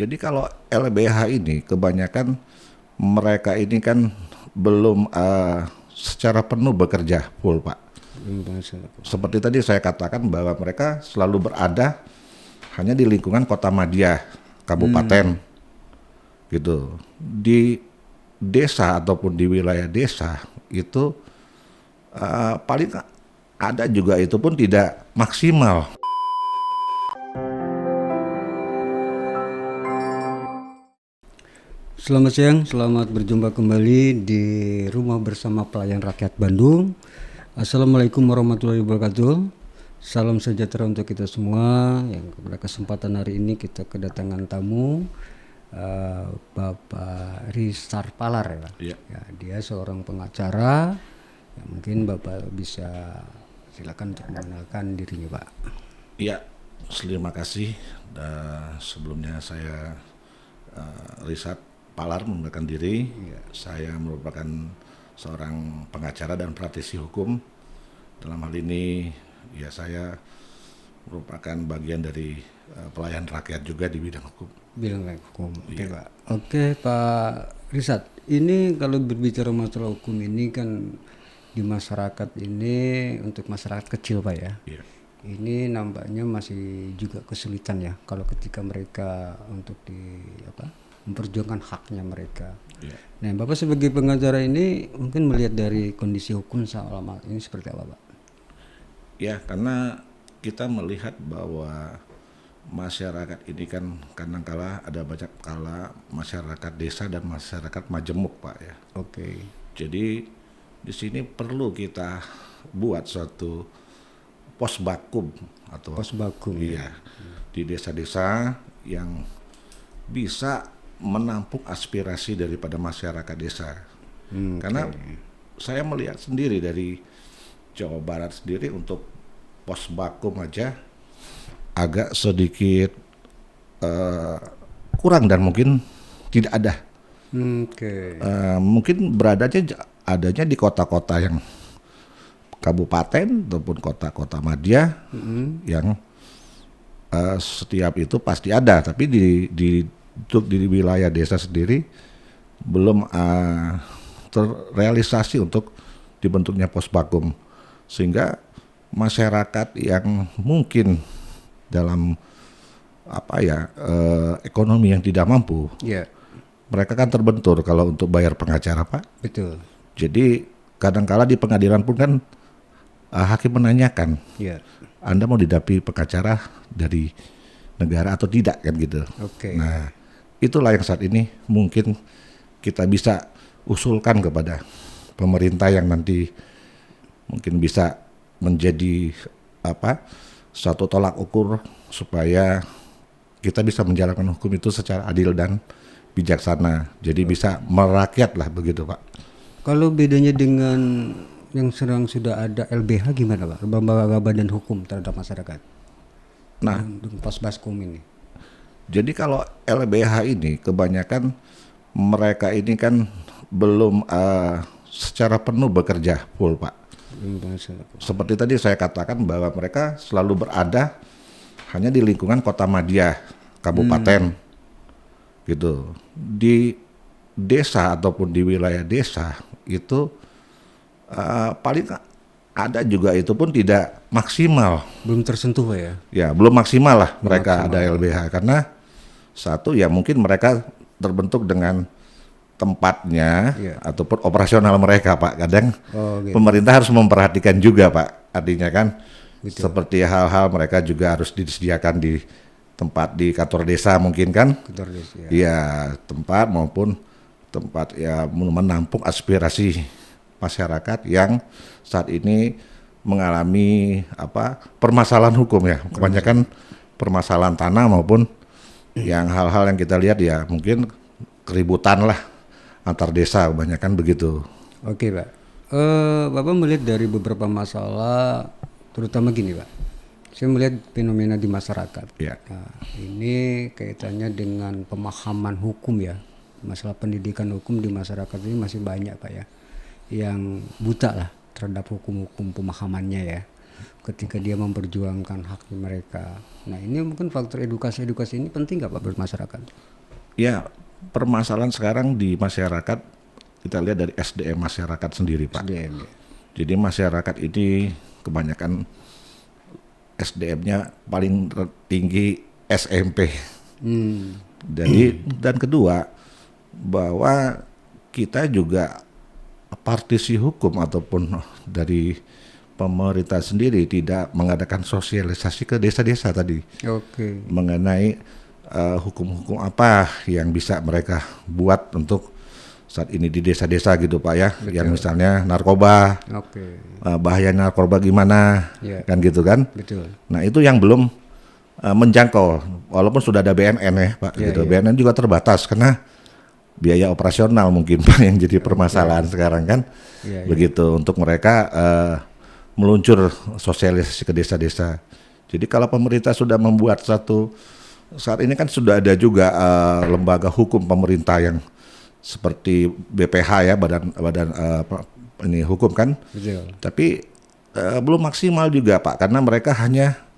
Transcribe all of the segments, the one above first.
Jadi kalau LBH ini kebanyakan mereka ini kan belum secara penuh bekerja full, Pak. Seperti tadi saya katakan bahwa mereka selalu berada hanya di lingkungan Kota Madia, kabupaten, gitu. Di desa ataupun di wilayah desa itu paling ada juga itu pun tidak maksimal. Selamat siang, selamat berjumpa kembali di Rumah Bersama Pelayan Rakyat Bandung. Assalamualaikum warahmatullahi wabarakatuh. Salam sejahtera untuk kita semua. Yang pada kesempatan hari ini kita kedatangan tamu Bapak Risar Palar ya, Pak. Iya. Ya, dia seorang pengacara. Ya, mungkin Bapak bisa silakan untuk mengenalkan dirinya, Pak. Iya, terima kasih. Sebelumnya saya Risat Palar memperkenalkan diri. Saya merupakan seorang pengacara dan praktisi hukum. Dalam hal ini ya saya merupakan bagian dari pelayan rakyat juga di bidang hukum. Bidang hukum. Oke, Pak. Oke, Pak Risat. Ini kalau berbicara masalah hukum ini kan di masyarakat ini untuk masyarakat kecil, Pak ya. Iya. Ini nampaknya masih juga kesulitan ya kalau ketika mereka untuk memperjuangkan haknya mereka. Iya. Nah, Bapak sebagai pengacara ini mungkin melihat dari kondisi hukum selama ini seperti apa, Pak? Ya, karena kita melihat bahwa masyarakat ini kan kadang-kala ada banyak kala masyarakat desa dan masyarakat majemuk, Pak ya. Oke. Jadi di sini perlu kita buat suatu pos bakum atau Pos bakum. iya, di desa-desa yang bisa menampung aspirasi daripada masyarakat desa. Karena saya melihat sendiri dari Jawa Barat sendiri untuk pos bakum aja agak sedikit kurang dan mungkin tidak ada. Oke. Mungkin adanya di kota-kota yang kabupaten ataupun kota-kota madya yang setiap itu pasti ada, tapi di wilayah desa sendiri belum terrealisasi untuk dibentuknya pos bakum, sehingga masyarakat yang mungkin dalam ekonomi yang tidak mampu, mereka kan terbentur kalau untuk bayar pengacara, Pak. Betul. Jadi kadangkala di pengadilan pun kan hakim menanyakan, Anda mau didampingi pengacara dari negara atau tidak kan gitu. Oke. Nah, itulah yang saat ini mungkin kita bisa usulkan kepada pemerintah yang nanti mungkin bisa menjadi suatu tolak ukur supaya kita bisa menjalankan hukum itu secara adil dan bijaksana. Jadi bisa merakyat lah begitu, Pak. Kalau bedanya dengan yang sedang sudah ada LBH gimana, Pak? Lembaga Badan Hukum terhadap masyarakat. Nah, pos baskum ini. Jadi kalau LBH ini kebanyakan mereka ini kan belum secara penuh bekerja full, Pak. Seperti tadi saya katakan bahwa mereka selalu berada hanya di lingkungan Kota Madia, kabupaten, gitu. Di desa ataupun di wilayah desa itu paling ada juga itu pun tidak maksimal. Belum tersentuh, Pak ya? Ya, belum maksimal lah mereka maksimal. ada LBH karena satu ya mungkin mereka terbentuk dengan tempatnya ataupun operasional mereka, Pak. Kadang gitu. pemerintah harus memperhatikan juga, Pak. Artinya kan seperti hal-hal mereka juga harus disediakan di tempat di kantor desa mungkin kan. Kantor desa. Ya, tempat maupun tempat ya menampung aspirasi masyarakat yang saat ini mengalami permasalahan hukum ya. Kebanyakan permasalahan tanah maupun yang hal-hal yang kita lihat ya mungkin keributan lah antar desa, kebanyakan begitu. Oke, Pak. Bapak melihat dari beberapa masalah, terutama gini, Pak. Saya melihat fenomena di masyarakat. Ya. Nah, ini kaitannya dengan pemahaman hukum ya. Masalah pendidikan hukum di masyarakat ini masih banyak, Pak ya, yang buta lah terhadap hukum-hukum pemahamannya ya. ketika dia memperjuangkan hak mereka. Nah ini mungkin faktor edukasi ini penting nggak Pak buat masyarakat? Ya, permasalahan sekarang di masyarakat kita lihat dari SDM masyarakat sendiri Pak. SDM. Jadi masyarakat ini kebanyakan SDM-nya paling tinggi SMP. Jadi dan kedua bahwa kita juga partisi hukum ataupun dari pemerintah sendiri tidak mengadakan sosialisasi ke desa-desa tadi. Oke. Mengenai hukum-hukum apa yang bisa mereka buat untuk saat ini di desa-desa gitu Pak ya. Betul. Yang misalnya narkoba. Oke. Bahaya narkoba gimana, kan gitu kan. Betul. Nah itu yang belum menjangkau, walaupun sudah ada BNN ya Pak, gitu. BNN juga terbatas karena biaya operasional mungkin Pak yang jadi permasalahan sekarang kan, begitu untuk mereka meluncur sosialisasi ke desa-desa. Jadi kalau pemerintah sudah membuat saat ini kan sudah ada juga lembaga hukum pemerintah yang seperti BPH ya, badan ini hukum kan. Betul. Tapi belum maksimal juga Pak, karena mereka hanya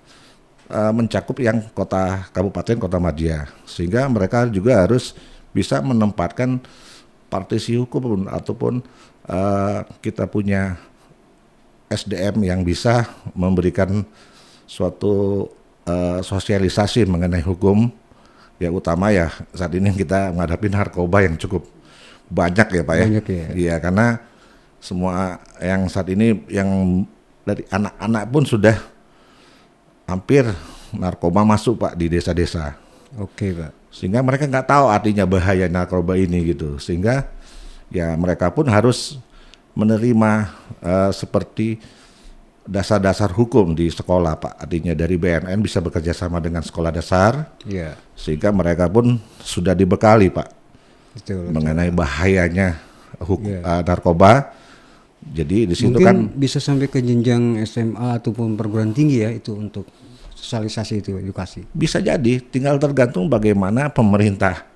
mencakup yang kota kabupaten kota madya, sehingga mereka juga harus bisa menempatkan partisi hukum ataupun kita punya SDM yang bisa memberikan suatu sosialisasi mengenai hukum. Ya utama ya saat ini kita menghadapi narkoba yang cukup banyak ya Pak ya. Banyak ya. Iya, karena semua yang saat ini yang dari anak-anak pun sudah hampir narkoba masuk Pak di desa-desa. Oke Pak. Sehingga mereka nggak tahu artinya bahaya narkoba ini gitu. Sehingga ya mereka pun harus menerima seperti dasar-dasar hukum di sekolah Pak. Artinya dari BNN bisa bekerja sama dengan sekolah dasar. Iya. Sehingga mereka pun sudah dibekali Pak. Betul. Mengenai bahayanya narkoba. Jadi di situ mungkin kan bisa sampai ke jenjang SMA ataupun perguruan tinggi ya, itu untuk sosialisasi itu, edukasi. bisa jadi, tinggal tergantung bagaimana pemerintah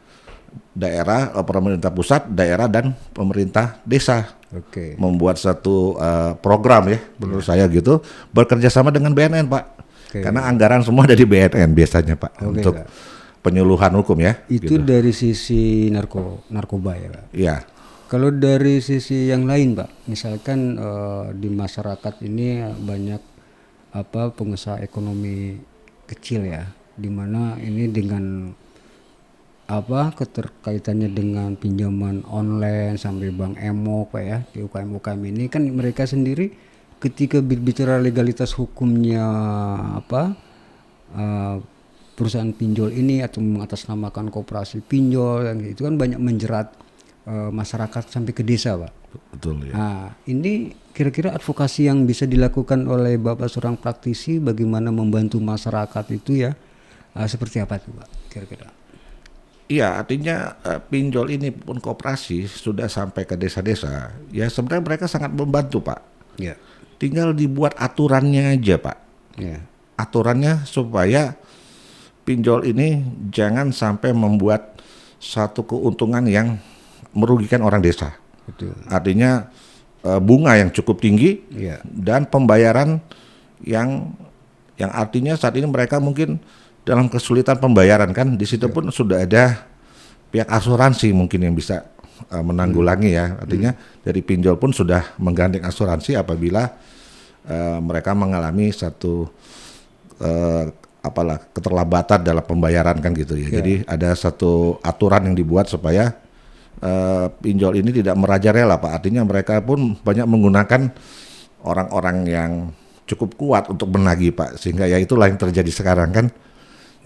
daerah, pemerintah pusat, daerah dan pemerintah desa Oke. membuat satu program ya, menurut saya gitu, bekerja sama dengan BNN Pak. Oke. Karena anggaran semua dari BNN biasanya Pak Oke, untuk Pak. penyuluhan hukum ya. Itu gitu. dari sisi narkoba ya Pak. Iya. Kalau dari sisi yang lain Pak, misalkan di masyarakat ini banyak pengusaha ekonomi kecil ya, dimana ini dengan keterkaitannya dengan pinjaman online sampai bank emo Pak ya, di UKM ini kan mereka sendiri ketika berbicara legalitas hukumnya perusahaan pinjol ini atau mengatasnamakan koperasi pinjol yang itu kan banyak menjerat masyarakat sampai ke desa Pak. Betul ya. Nah ini kira-kira advokasi yang bisa dilakukan oleh Bapak seorang praktisi bagaimana membantu masyarakat itu ya, seperti apa tuh Pak kira-kira? Iya, artinya pinjol ini pun koperasi sudah sampai ke desa-desa. Ya sebenarnya mereka sangat membantu Pak. Ya. Tinggal dibuat aturannya aja Pak. Ya. Aturannya supaya pinjol ini jangan sampai membuat satu keuntungan yang merugikan orang desa. Betul. Artinya bunga yang cukup tinggi Ya. dan pembayaran yang artinya saat ini mereka mungkin dalam kesulitan pembayaran kan, di situ pun sudah ada pihak asuransi mungkin yang bisa menanggulangi ya. Artinya dari pinjol pun sudah menggandeng asuransi apabila mereka mengalami satu keterlambatan dalam pembayaran kan gitu ya. Jadi ada satu aturan yang dibuat supaya pinjol ini tidak merajalela Pak. Artinya mereka pun banyak menggunakan orang-orang yang cukup kuat untuk menagih Pak. Sehingga ya itulah yang terjadi sekarang kan.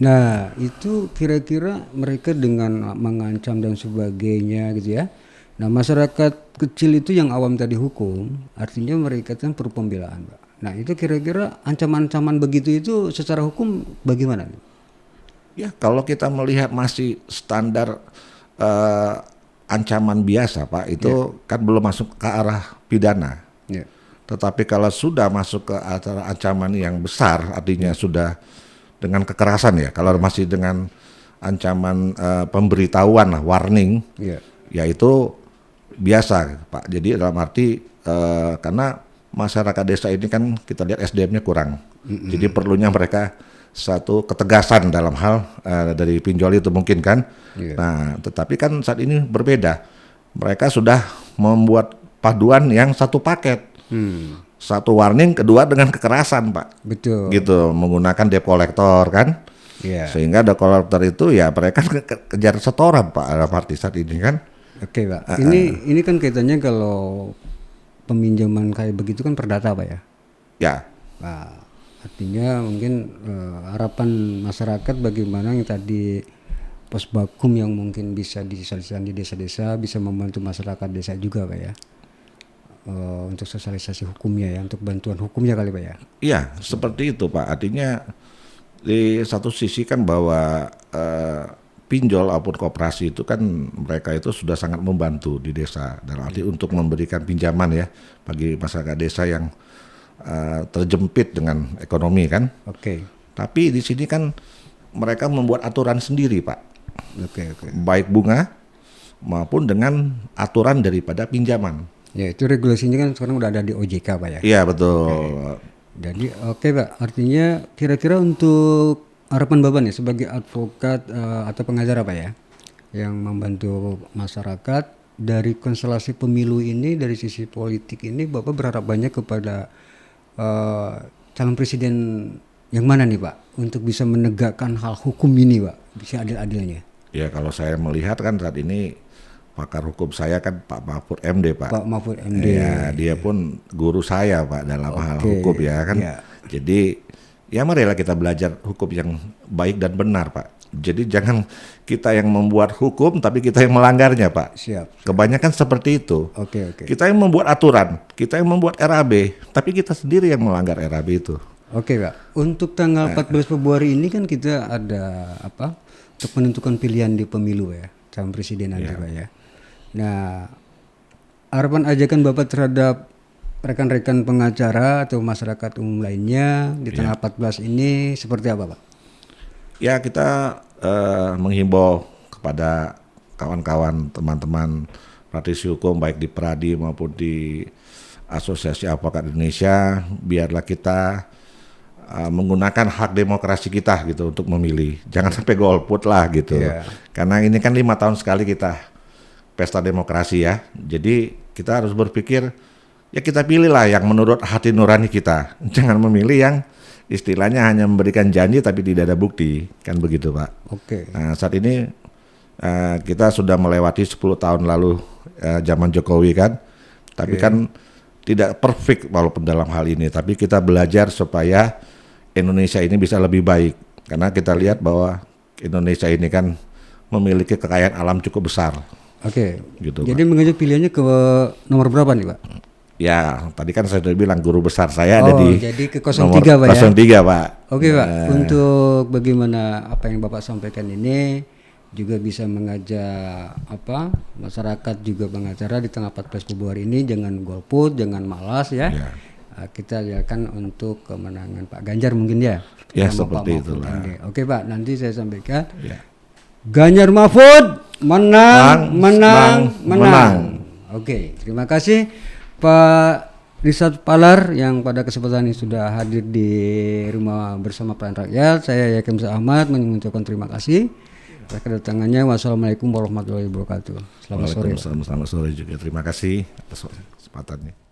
Nah itu kira-kira mereka dengan mengancam dan sebagainya gitu ya. Nah masyarakat kecil itu yang awam tadi hukum, artinya mereka kan perlu pembelaan Pak. Nah itu kira-kira ancaman-ancaman begitu itu secara hukum bagaimana? Ya kalau kita melihat masih standar ancaman biasa Pak, itu kan belum masuk ke arah pidana. Ya. Tetapi kalau sudah masuk ke arah ancaman yang besar, artinya sudah dengan kekerasan ya. Kalau masih dengan ancaman pemberitahuan lah, warning, ya itu biasa Pak. Jadi dalam arti karena masyarakat desa ini kan kita lihat SDM-nya kurang. Jadi perlunya mereka satu ketegasan dalam hal dari pinjol itu mungkin kan. Nah, tetapi kan saat ini berbeda. Mereka sudah membuat paduan yang satu paket. Satu warning, kedua dengan kekerasan, Pak. Betul. Gitu, menggunakan debt collector kan. Sehingga debt collector itu ya mereka kejar setoran, Pak, arti saat ini kan. Oke, Pak. Ini kan kaitannya kalau peminjaman kayak begitu kan perdata, Pak ya. Ya. Nah, artinya mungkin harapan masyarakat bagaimana yang tadi posbakum yang mungkin bisa disosialisasikan di desa-desa bisa membantu masyarakat desa juga, Pak ya. Untuk sosialisasi hukumnya ya, untuk bantuan hukumnya kali, Pak ya. Iya, seperti itu, Pak. Artinya di satu sisi kan bahwa pinjol ataupun koperasi itu kan mereka itu sudah sangat membantu di desa dalam arti untuk memberikan pinjaman ya bagi masyarakat desa yang terjepit dengan ekonomi kan. Tapi di sini kan mereka membuat aturan sendiri, Pak. Baik bunga maupun dengan aturan daripada pinjaman. Ya, itu regulasinya kan sekarang udah ada di OJK, Pak ya. Iya, betul. Jadi Pak, artinya kira-kira untuk harapan Bapak nih sebagai advokat atau pengacara, Pak ya, yang membantu masyarakat dari konstelasi pemilu ini, dari sisi politik ini, Bapak berharap banyak kepada calon presiden yang mana nih, Pak, untuk bisa menegakkan hal hukum ini, Pak, bisa adil-adilnya. Ya, kalau saya melihat kan saat ini pakar hukum saya kan Pak Mahfud MD, Pak. Pak Mahfud MD. Ya, dia pun guru saya, Pak, dalam hal hukum ya kan. Jadi ya marilah kita belajar hukum yang baik dan benar, Pak. Jadi jangan kita yang membuat hukum tapi kita yang melanggarnya, Pak. Kebanyakan seperti itu. Kita yang membuat aturan, kita yang membuat RAB, tapi kita sendiri yang melanggar RAB itu. Pak. Untuk tanggal 14 Februari ini kan kita ada apa? Untuk menentukan pilihan di pemilu ya, calon presiden nanti, Pak ya. Nah, harapan ajakan Bapak terhadap rekan-rekan pengacara atau masyarakat umum lainnya di tanggal 14 ini seperti apa, Pak? Ya, kita menghimbau kepada kawan-kawan, teman-teman praktisi hukum baik di Pradi maupun di Asosiasi Advokat Indonesia, biarlah kita menggunakan hak demokrasi kita gitu untuk memilih. Jangan sampai golput lah gitu. Karena ini kan 5 tahun sekali kita pesta demokrasi ya. Jadi kita harus berpikir ya kita pilihlah yang menurut hati nurani kita. Jangan memilih yang istilahnya hanya memberikan janji tapi tidak ada bukti. Kan begitu, Pak. Nah, saat ini kita sudah melewati 10 tahun lalu zaman Jokowi kan. Tapi kan tidak perfect walaupun dalam hal ini. Tapi kita belajar supaya Indonesia ini bisa lebih baik. Karena kita lihat bahwa Indonesia ini kan memiliki kekayaan alam cukup besar. Gitu, jadi mengajuk pilihannya ke nomor berapa nih, Pak? Ya, tadi kan saya sudah bilang guru besar saya ada di jadi ke 03, nomor Pak ya? 03, Pak. Pak, untuk bagaimana apa yang Bapak sampaikan ini juga bisa mengajak masyarakat juga pengacara di tanggal 14 Februari ini jangan golput, jangan malas ya. Kita lihatkan untuk kemenangan Pak Ganjar mungkin ya. Ya, seperti itulah. Pak, nanti saya sampaikan. Ganjar Mahfud menang. Terima kasih Pak Richard Palar yang pada kesempatan ini sudah hadir di Rumah Bersama Pelayan Rakyat. Saya Yakim Ahmad mengucapkan terima kasih atas kedatangannya. Wassalamualaikum warahmatullahi wabarakatuh. Selamat sore. Selamat sore juga. Terima kasih atas kesempatannya.